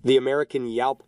The American Yawp.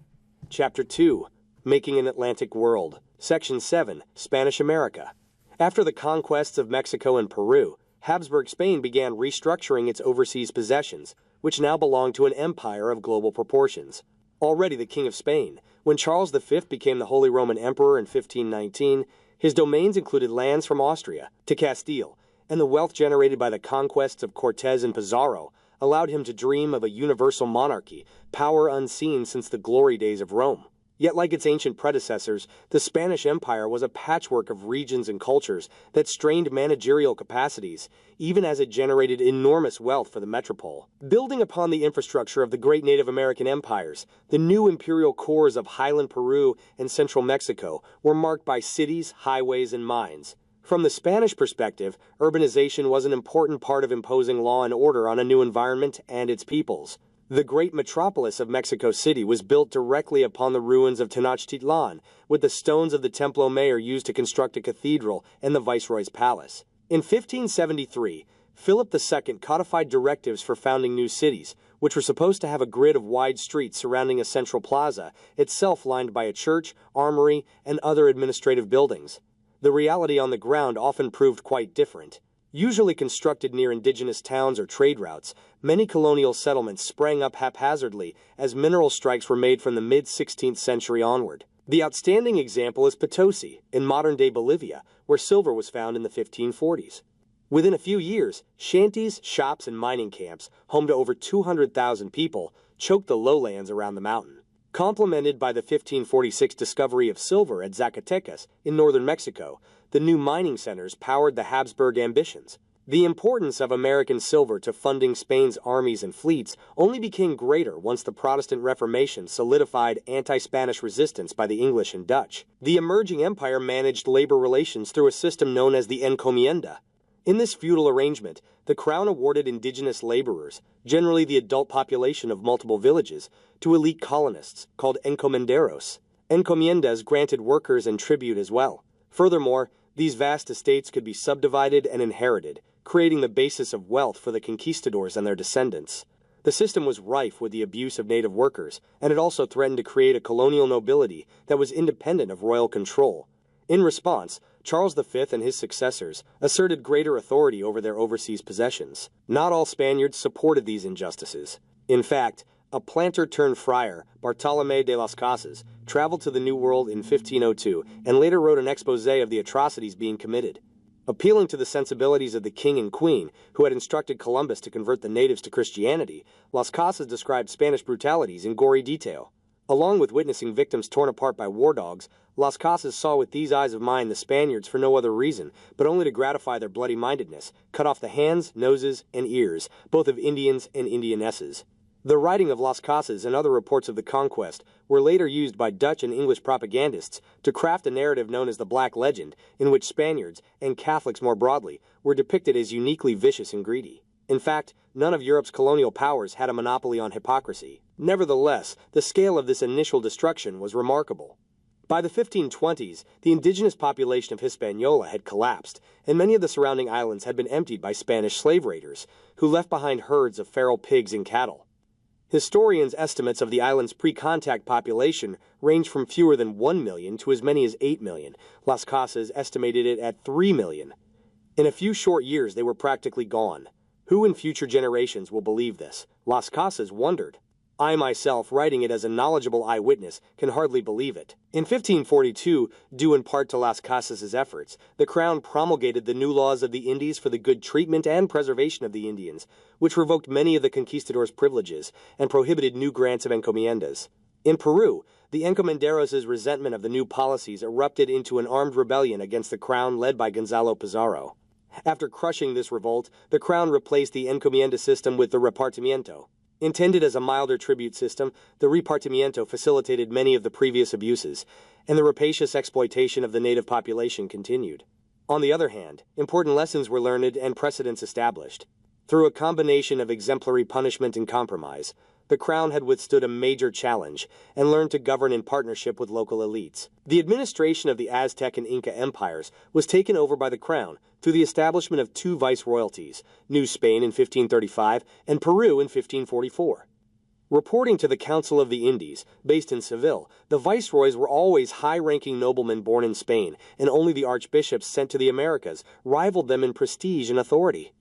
Chapter 2, Making an Atlantic World. Section 7, Spanish America. After the conquests of Mexico and Peru, Habsburg Spain began restructuring its overseas possessions, which now belonged to an empire of global proportions. Already the King of Spain, when Charles V became the Holy Roman Emperor in 1519, his domains included lands from Austria to Castile, and the wealth generated by the conquests of Cortés and Pizarro allowed him to dream of a universal monarchy, power unseen since the glory days of Rome. Yet like its ancient predecessors, the Spanish Empire was a patchwork of regions and cultures that strained managerial capacities, even as it generated enormous wealth for the metropole. Building upon the infrastructure of the great Native American empires, the new imperial cores of highland Peru and central Mexico were marked by cities, highways, and mines. From the Spanish perspective, urbanization was an important part of imposing law and order on a new environment and its peoples. The great metropolis of Mexico City was built directly upon the ruins of Tenochtitlan, with the stones of the Templo Mayor used to construct a cathedral and the viceroy's palace. In 1573, Philip II codified directives for founding new cities, which were supposed to have a grid of wide streets surrounding a central plaza, itself lined by a church, armory, and other administrative buildings. The reality on the ground often proved quite different. Usually constructed near indigenous towns or trade routes, many colonial settlements sprang up haphazardly as mineral strikes were made from the mid-16th century onward. The outstanding example is Potosi, in modern-day Bolivia, where silver was found in the 1540s. Within a few years, shanties, shops, and mining camps, home to over 200,000 people, choked the lowlands around the mountain. Complemented by the 1546 discovery of silver at Zacatecas in northern Mexico, the new mining centers powered the Habsburg ambitions. The importance of American silver to funding Spain's armies and fleets only became greater once the Protestant Reformation solidified anti-Spanish resistance by the English and Dutch. The emerging empire managed labor relations through a system known as the encomienda. In this feudal arrangement, the crown awarded indigenous laborers, generally the adult population of multiple villages, to elite colonists, called encomenderos. Encomiendas granted workers and tribute as well. Furthermore, these vast estates could be subdivided and inherited, creating the basis of wealth for the conquistadors and their descendants. The system was rife with the abuse of native workers, and it also threatened to create a colonial nobility that was independent of royal control. In response, Charles V and his successors asserted greater authority over their overseas possessions. Not all Spaniards supported these injustices. In fact, a planter-turned-friar, Bartolomé de las Casas, traveled to the New World in 1502 and later wrote an exposé of the atrocities being committed. Appealing to the sensibilities of the king and queen, who had instructed Columbus to convert the natives to Christianity, Las Casas described Spanish brutalities in gory detail. Along with witnessing victims torn apart by war dogs, Las Casas saw with these eyes of mine the Spaniards for no other reason, but only to gratify their bloody-mindedness, cut off the hands, noses, and ears, both of Indians and Indianesses. The writing of Las Casas and other reports of the conquest were later used by Dutch and English propagandists to craft a narrative known as the Black Legend, in which Spaniards, and Catholics more broadly, were depicted as uniquely vicious and greedy. In fact, none of Europe's colonial powers had a monopoly on hypocrisy. Nevertheless, the scale of this initial destruction was remarkable. By the 1520s, the indigenous population of Hispaniola had collapsed, and many of the surrounding islands had been emptied by Spanish slave raiders, who left behind herds of feral pigs and cattle. Historians' estimates of the island's pre-contact population range from fewer than 1 million to as many as 8 million. Las Casas estimated it at 3 million. In a few short years, they were practically gone. Who in future generations will believe this? Las Casas wondered. I myself, writing it as a knowledgeable eyewitness, can hardly believe it. In 1542, due in part to Las Casas' efforts, the Crown promulgated the new laws of the Indies for the good treatment and preservation of the Indians, which revoked many of the conquistadors' privileges and prohibited new grants of encomiendas. In Peru, the encomenderos' resentment of the new policies erupted into an armed rebellion against the Crown led by Gonzalo Pizarro. After crushing this revolt, the Crown replaced the encomienda system with the repartimiento. Intended as a milder tribute system, the repartimiento facilitated many of the previous abuses, and the rapacious exploitation of the native population continued. On the other hand, important lessons were learned and precedents established. Through a combination of exemplary punishment and compromise, the Crown had withstood a major challenge and learned to govern in partnership with local elites. The administration of the Aztec and Inca empires was taken over by the Crown through the establishment of two viceroyalties, New Spain in 1535 and Peru in 1544. Reporting to the Council of the Indies, based in Seville, the viceroys were always high-ranking noblemen born in Spain, and only the archbishops sent to the Americas rivaled them in prestige and authority.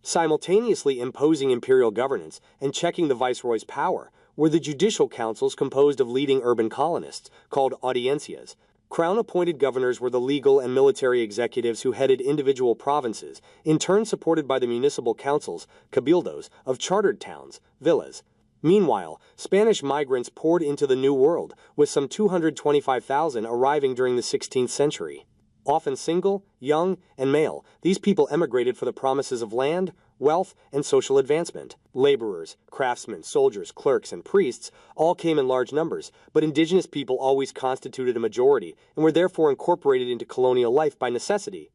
Simultaneously imposing imperial governance and checking the viceroy's power were the judicial councils composed of leading urban colonists, called audiencias. Crown-appointed governors were the legal and military executives who headed individual provinces, in turn supported by the municipal councils, cabildos, of chartered towns, villas. Meanwhile, Spanish migrants poured into the New World, with some 225,000 arriving during the 16th century. Often single, young, and male, these people emigrated for the promises of land, wealth, and social advancement. Laborers, craftsmen, soldiers, clerks, and priests all came in large numbers, but indigenous people always constituted a majority and were therefore incorporated into colonial life by necessity.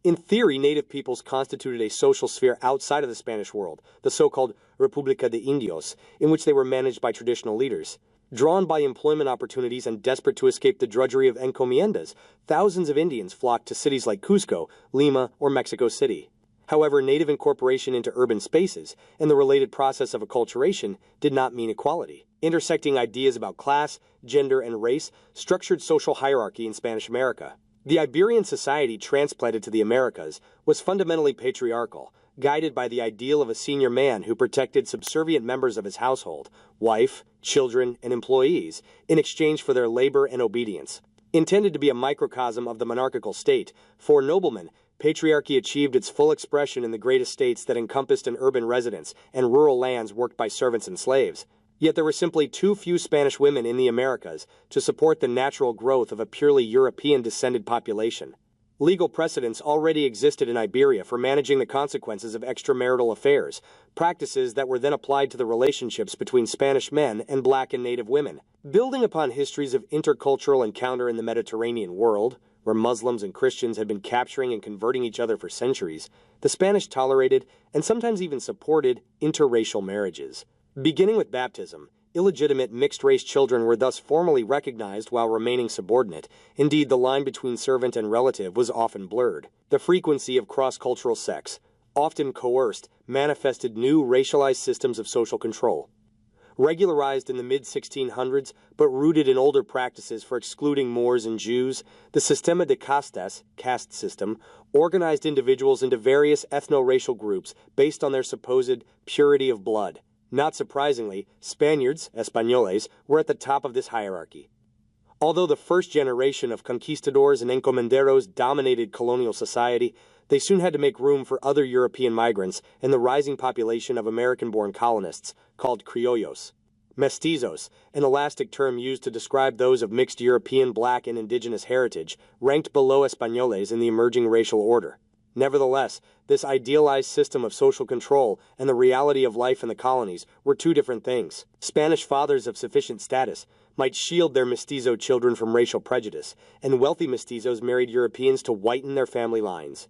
In theory, native peoples constituted a social sphere outside of the Spanish world, the so-called República de Indios, in which they were managed by traditional leaders. Drawn by employment opportunities and desperate to escape the drudgery of encomiendas, thousands of Indians flocked to cities like Cusco, Lima, or Mexico City. However, native incorporation into urban spaces and the related process of acculturation did not mean equality. Intersecting ideas about class, gender, and race structured social hierarchy in Spanish America. The Iberian society transplanted to the Americas was fundamentally patriarchal, guided by the ideal of a senior man who protected subservient members of his household, wife, children, and employees, in exchange for their labor and obedience. Intended to be a microcosm of the monarchical state, for noblemen, patriarchy achieved its full expression in the great estates that encompassed an urban residence and rural lands worked by servants and slaves. Yet there were simply too few Spanish women in the Americas to support the natural growth of a purely European-descended population. Legal precedents already existed in Iberia for managing the consequences of extramarital affairs, practices that were then applied to the relationships between Spanish men and black and native women. Building upon histories of intercultural encounter in the Mediterranean world, where Muslims and Christians had been capturing and converting each other for centuries, the Spanish tolerated, and sometimes even supported, interracial marriages. Beginning with baptism, illegitimate mixed-race children were thus formally recognized while remaining subordinate. Indeed, the line between servant and relative was often blurred. The frequency of cross-cultural sex, often coerced, manifested new racialized systems of social control. Regularized in the mid-1600s, but rooted in older practices for excluding Moors and Jews, the Sistema de Castas, caste system, organized individuals into various ethno-racial groups based on their supposed purity of blood. Not surprisingly, Spaniards, españoles, were at the top of this hierarchy. Although the first generation of conquistadors and encomenderos dominated colonial society, they soon had to make room for other European migrants and the rising population of American-born colonists, called criollos. Mestizos, an elastic term used to describe those of mixed European, black, and indigenous heritage, ranked below españoles in the emerging racial order. Nevertheless, this idealized system of social control and the reality of life in the colonies were two different things. Spanish fathers of sufficient status might shield their mestizo children from racial prejudice, and wealthy mestizos married Europeans to whiten their family lines.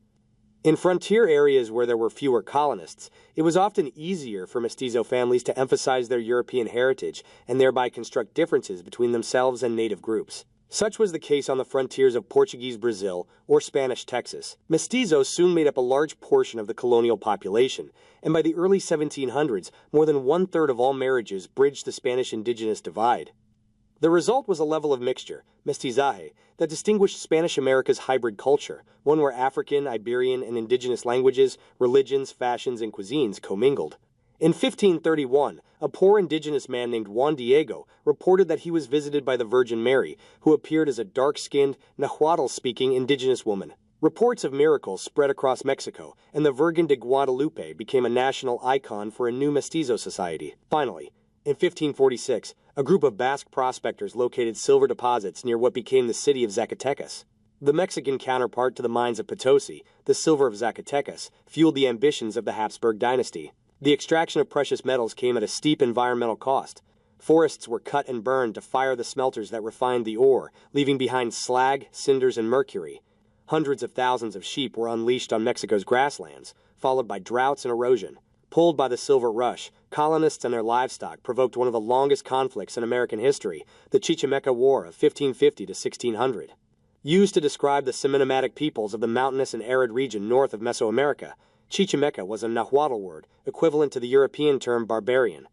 In frontier areas where there were fewer colonists, it was often easier for mestizo families to emphasize their European heritage and thereby construct differences between themselves and native groups. Such was the case on the frontiers of Portuguese Brazil or Spanish Texas. Mestizos soon made up a large portion of the colonial population, and by the early 1700s, more than one-third of all marriages bridged the Spanish indigenous divide. The result was a level of mixture, mestizaje, that distinguished Spanish America's hybrid culture, one where African, Iberian, and indigenous languages, religions, fashions, and cuisines commingled. In 1531, a poor indigenous man named Juan Diego reported that he was visited by the Virgin Mary, who appeared as a dark-skinned, Nahuatl-speaking indigenous woman. Reports of miracles spread across Mexico, and the Virgin de Guadalupe became a national icon for a new mestizo society. Finally, in 1546, a group of Basque prospectors located silver deposits near what became the city of Zacatecas. The Mexican counterpart to the mines of Potosi, the silver of Zacatecas, fueled the ambitions of the Habsburg dynasty. The extraction of precious metals came at a steep environmental cost. Forests were cut and burned to fire the smelters that refined the ore, leaving behind slag, cinders, and mercury. Hundreds of thousands of sheep were unleashed on Mexico's grasslands, followed by droughts and erosion. Pulled by the silver rush, colonists and their livestock provoked one of the longest conflicts in American history, the Chichimeca War of 1550 to 1600. Used to describe the Seminomatic peoples of the mountainous and arid region north of Mesoamerica, Chichimeca was a Nahuatl word, equivalent to the European term barbarian.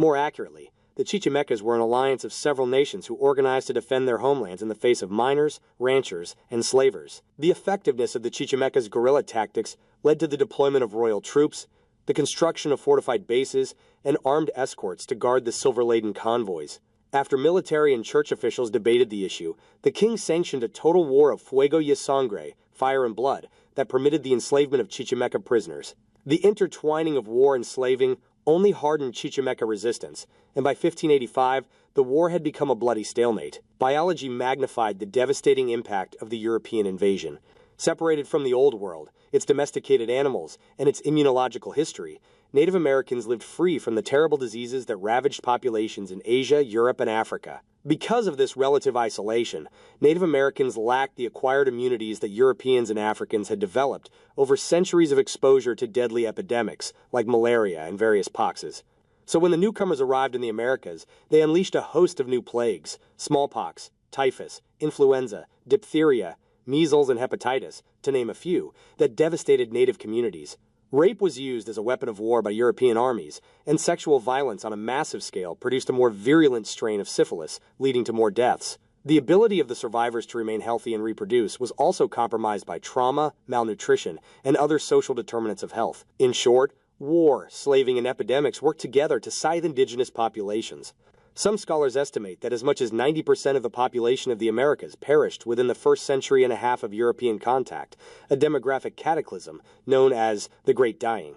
More accurately, the Chichimecas were an alliance of several nations who organized to defend their homelands in the face of miners, ranchers, and slavers. The effectiveness of the Chichimecas' guerrilla tactics led to the deployment of royal troops, the construction of fortified bases, and armed escorts to guard the silver-laden convoys. After military and church officials debated the issue, the king sanctioned a total war of fuego y sangre, fire and blood, that permitted the enslavement of Chichimeca prisoners. The intertwining of war and slaving only hardened Chichimeca resistance, and by 1585, the war had become a bloody stalemate. Biology magnified the devastating impact of the European invasion. Separated from the Old World, its domesticated animals, and its immunological history, Native Americans lived free from the terrible diseases that ravaged populations in Asia, Europe, and Africa. Because of this relative isolation, Native Americans lacked the acquired immunities that Europeans and Africans had developed over centuries of exposure to deadly epidemics like malaria and various poxes. So when the newcomers arrived in the Americas, they unleashed a host of new plagues: smallpox, typhus, influenza, diphtheria, measles, and hepatitis, to name a few, that devastated native communities. Rape was used as a weapon of war by European armies, and sexual violence on a massive scale produced a more virulent strain of syphilis, leading to more deaths. The ability of the survivors to remain healthy and reproduce was also compromised by trauma, malnutrition, and other social determinants of health. In short, war, slaving, and epidemics worked together to scythe indigenous populations. Some scholars estimate that as much as 90% of the population of the Americas perished within the first century and a half of European contact, a demographic cataclysm known as the Great Dying.